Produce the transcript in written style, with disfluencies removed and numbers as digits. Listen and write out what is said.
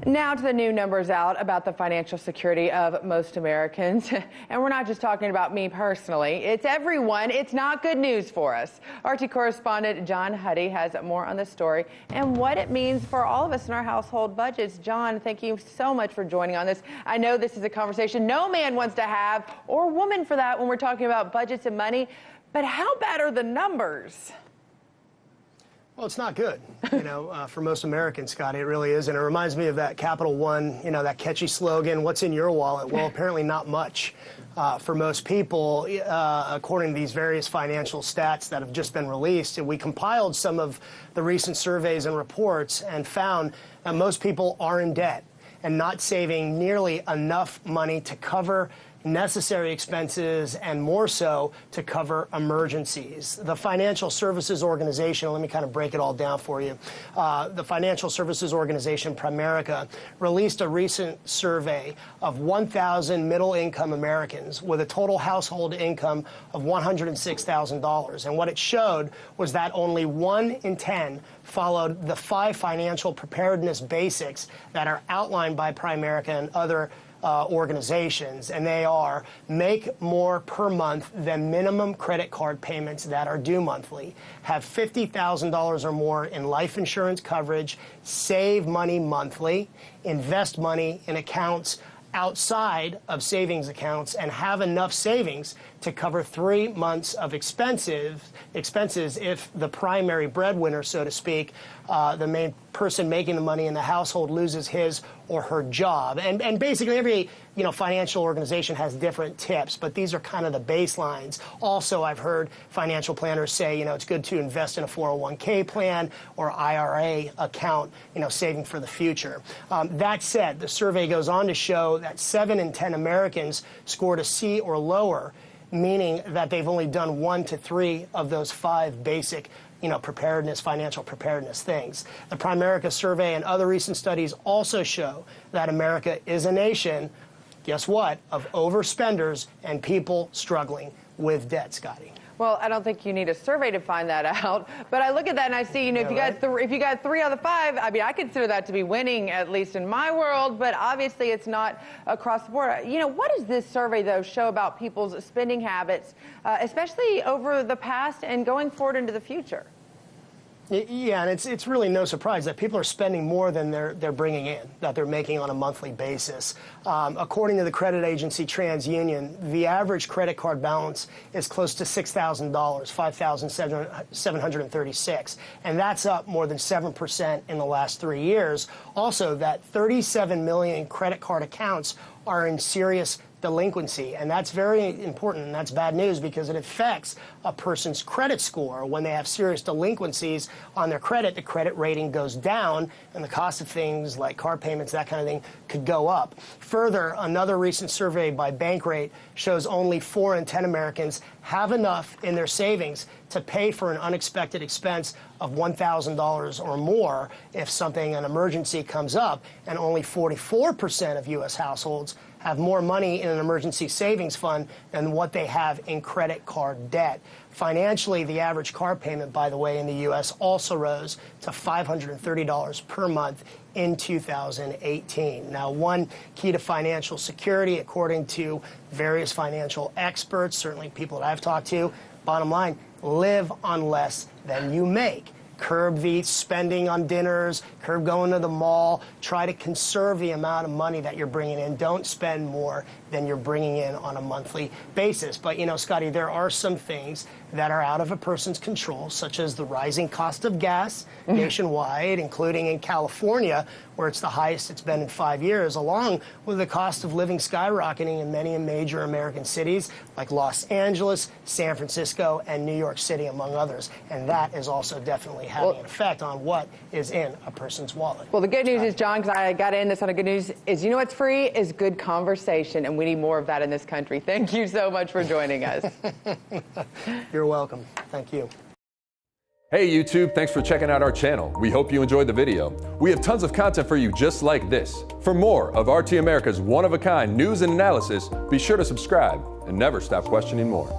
Now to the new numbers out about the financial security of most Americans. And we're not just talking about me personally. It's everyone. It's not good news for us. RT correspondent John Huddy has more on this story and what it means for all of us in our household budgets. John, thank you so much for joining on this. I know this is a conversation no man wants to have, or woman for that, when we're talking about budgets and money. But how bad are the numbers? Well, it's not good, for most Americans, Scotty. It really is. And it reminds me of that Capital One, that catchy slogan, what's in your wallet? Well, apparently not much for most people, according to these various financial stats that have just been released. And we compiled some of the recent surveys and reports and found that most people are in debt and not saving nearly enough money to cover necessary expenses and more so to cover emergencies. The Financial Services Organization, let me kind of break it all down for you. The Financial Services Organization, Primerica, released a recent survey of 1,000 middle-income Americans with a total household income of $106,000. And what it showed was that only 1 in 10 followed the 5 financial preparedness basics that are outlined by Primerica and other organizations, and they are: make more per month than minimum credit card payments that are due monthly, have $50,000 or more in life insurance coverage, save money monthly, invest money in accounts outside of savings accounts, and have enough savings to cover 3 months of expenses if the primary breadwinner, so to speak, the main person making the money in the household, loses his or her job. And basically every financial organization has different tips, but these are kind of the baselines. Also, I've heard financial planners say, it's good to invest in a 401k plan or IRA account, saving for the future. That said, the survey goes on to show that 7 in 10 Americans scored a C or lower, meaning that they've only done 1 to 3 of those 5 basic financial preparedness things. The Primerica survey and other recent studies also show that America is a nation, guess what, of overspenders and people struggling with debt, Scotty. Well, I don't think you need a survey to find that out, but I look at that and I see, if you got 3 out of the 5, I mean, I consider that to be winning, at least in my world, but obviously it's not across the board. What does this survey, though, show about people's spending habits, especially over the past and going forward into the future? Yeah, and it's really no surprise that people are spending more than they're bringing in, that they're making on a monthly basis. According to the credit agency TransUnion, the average credit card balance is close to $6,000, $5,736, and that's up more than 7% in the last 3 years. Also, that 37 million credit card accounts are in serious delinquency, and that's very important, and that's bad news because it affects a person's credit score. When they have serious delinquencies on their credit, the credit rating goes down, and the cost of things like car payments, that kind of thing, could go up. Further, another recent survey by Bankrate shows only 4 in 10 Americans have enough in their savings to pay for an unexpected expense of $1,000 or more if an emergency comes up, and only 44% of U.S. households have more money in an emergency savings fund than what they have in credit card debt. Financially, the average car payment, by the way, in the U.S. also rose to $530 per month in 2018. Now, one key to financial security, according to various financial experts, certainly people that I've talked to, bottom line, live on less than you make. Curb the spending on dinners, curb going to the mall, try to conserve the amount of money that you're bringing in. Don't spend more than you're bringing in on a monthly basis. But, Scotty, there are some things that are out of a person's control, such as the rising cost of gas nationwide, including in California, where it's the highest it's been in 5 years, along with the cost of living skyrocketing in many major American cities like Los Angeles, San Francisco, and New York City, among others. And that is also definitely having an effect on what is in a person's wallet. Well, the good news is, John, because I got to end this on a good news, is what's free is good conversation, and we need more of that in this country. Thank you so much for joining us. You're welcome. Thank you. Hey YouTube, thanks for checking out our channel. We hope you enjoyed the video. We have tons of content for you just like this. For more of RT America's one-of-a-kind news and analysis, be sure to subscribe and never stop questioning more.